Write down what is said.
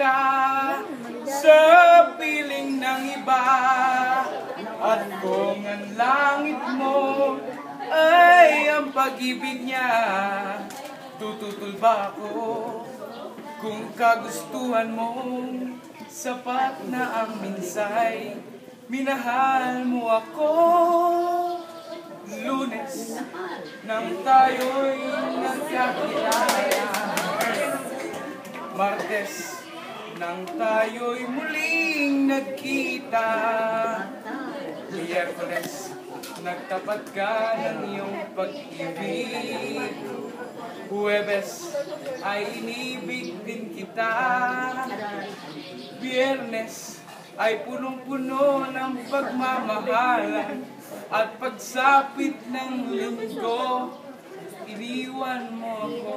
ka sa piling ng iba. At kung ang langit mo ay ang pag-ibig niya, tututol ba ako kung kagustuhan mo? Sapat na ang minsay, minahal mo ako. Lunes nang tayo'y nagkakilala, Martes nang tayo'y muling nagkita, Miyerkules nagtapat ka ng iyong pag-ibig, Huwebes ay inibig din kita, Biyernes ay punong-puno ng pagmamahalan, at pagsapit ng linggo, iniwan mo ako.